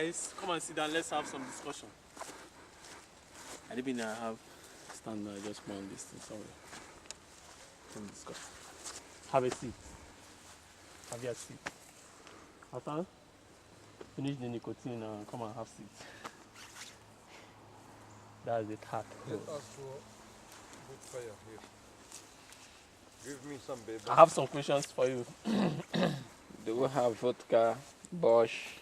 guys. Come and sit down. Let's have some discussion. I didn't have stand there. I just want this thing. Sorry. Some discussion. Have a seat. Have your seat. Hassan, finish the nicotine and come and have seat. That's the tap. Let us put fire here. Give me some baby. I have some questions for you. Do we have vodka, Bosch?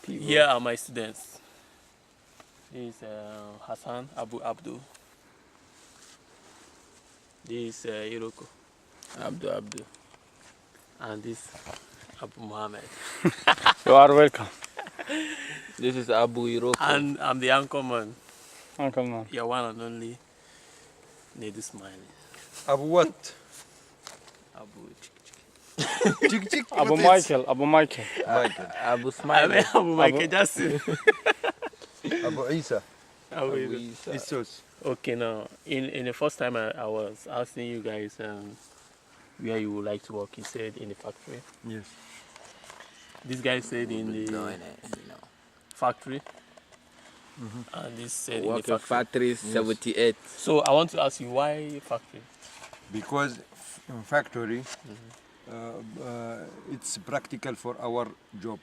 Here are my students. This is Hassan Abu Abdul. This is Iroko. Abdul. And this Abu Mohammed. You are welcome. This is Abu Iroko. And I'm the anchor man. Uncle man. Your one and only Nedu Smiley. Abu what? Abu Chick chick. Abu Michael. Abu I Smiley. mean, Abu Michael Jackson. Abu Isa. Abu Abu Isa. Isa. Jesus. Okay, now, in the first time I was asking you guys where you would like to work, you said in the factory. Yes. This guy said in the Doing it, you know. factory. And this said in the Working factory. factory 78. So I want to ask you, why factory? Because in factory, it's practical for our job,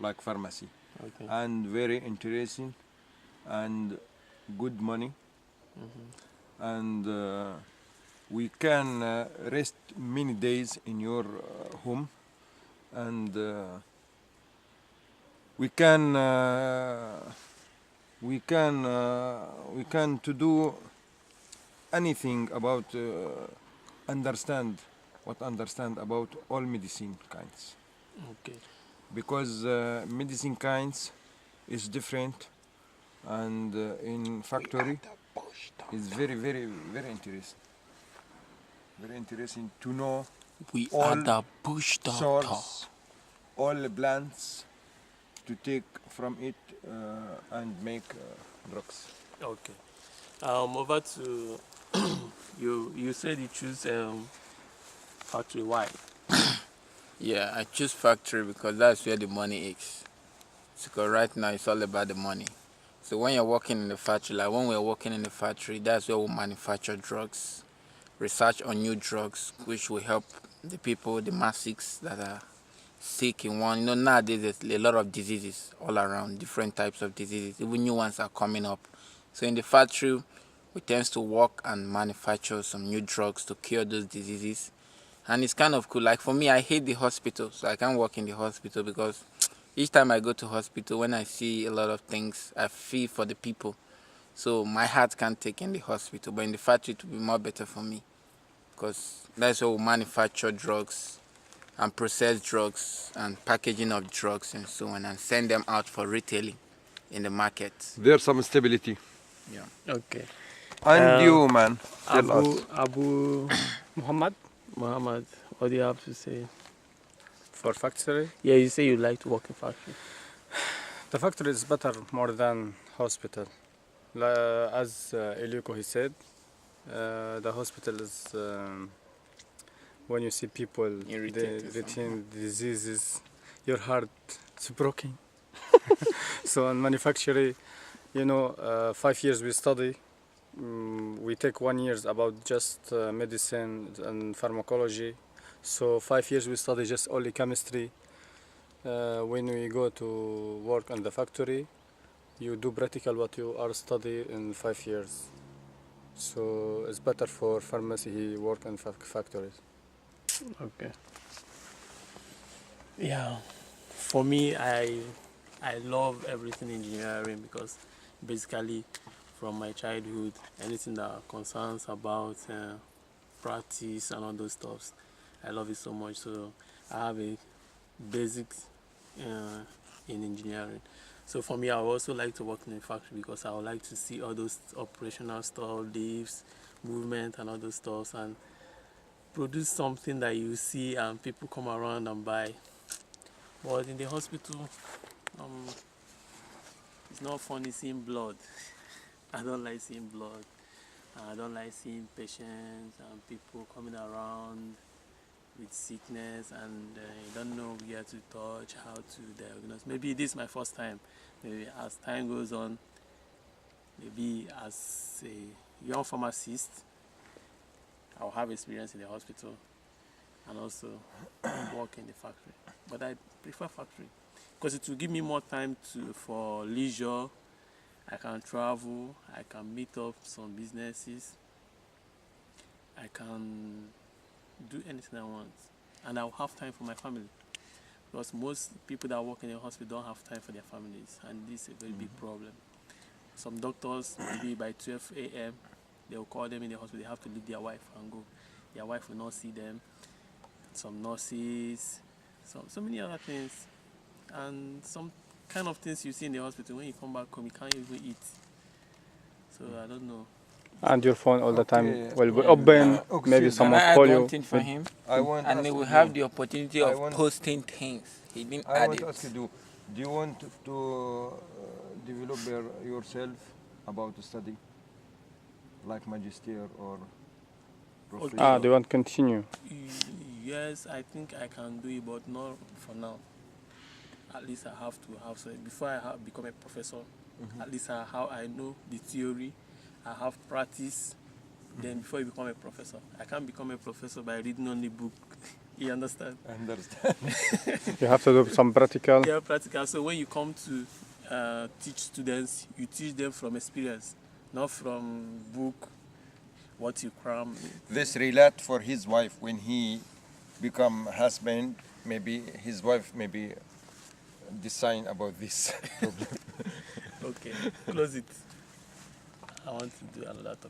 like pharmacy, Okay. and very interesting, and good money, and we can rest many days in your home, and we can to do anything about understand about all medicine kinds, Okay. because medicine kinds is different, and in factory is very interesting to know We All are the bush doctor. source, all the plants to take from it and make drugs. Okay. Over to you said you choose factory. Why? Yeah, I choose factory because that's where the money is. Because right now it's all about the money. So when you're working in the factory, like when we're working in the factory, that's where we manufacture drugs, research on new drugs, which will help the people, the masses that are sick in one. You know, nowadays there's a lot of diseases all around, different types of diseases. Even new ones are coming up. So in the factory, we tend to work and manufacture some new drugs to cure those diseases. And it's kind of cool. Like for me, I hate the hospital, so I can't work in the hospital because each time I go to hospital, when I see a lot of things, I feel for the people. So my heart can't take in the hospital, but in the factory it will be more better for me because that's where we manufacture drugs and process drugs and packaging of drugs and so on, and send them out for retailing in the market. There's some stability. Yeah. Okay. And you, man, tell us. Abu Muhammad. Muhammad, what do you have to say? For factory, Yeah, you say you like to work in factory. the factory is better more than hospital. As Elioko he said, the hospital is when you see people Irritated getting diseases, your heart is broken. So in manufacturing, 5 years we study. We take 1 year about just medicine and pharmacology. So 5 years we study just only chemistry. When we go to work in the factory, you do practical what you are study in 5 years. So it's better for pharmacy he work in factories. Okay. Yeah, for me, I love everything engineering because basically from my childhood, anything that concerns about practice and all those stuffs, I love it so much. So I have a basics in engineering. So for me, I would also like to work in a factory because I would like to see all those operational stuff, lifts, movement, and all those stuff, and produce something that you see and people come around and buy. But in the hospital, it's not funny seeing blood. I don't like seeing blood. I don't like seeing patients and people coming around with sickness, and you don't know where to touch, how to diagnose. Maybe this is my first time. Maybe as time goes on, maybe as a young pharmacist, I'll have experience in the hospital and also work in the factory. But I prefer factory because it will give me more time for leisure. I can travel, I can meet up some businesses, I can do anything I want, and I'll have time for my family. Because most people that work in the hospital don't have time for their families, and this is a very big problem. Some doctors, maybe by 12 a.m., they'll call them in the hospital, they have to leave their wife and go. Their wife will not see them. Some nurses, so many other things, and some kind of things you see in the hospital, when you come back home, you can't even eat. So I don't know. And your phone all the time Okay. will be open. Okay. Maybe Can someone Can I call add you. one thing for him? I want And ask they will you- have the opportunity I of want- posting things. He didn't I add want it. to ask you, do you want to develop yourself about the study, like magister or professor? Ah, they want to continue. Yes, I think I can do it, but not for now. At least I have to have so before I become a professor. At least I know the theory, I have practice. Then before you become a professor, I can't become a professor by reading only book. You understand? I understand. You have to do some practical. Yeah, practical. So when you come to teach students, you teach them from experience, not from book. What you cram. This relate for his wife when he become husband. Maybe his wife maybe decide about this problem. Okay, close it. I want to do another topic.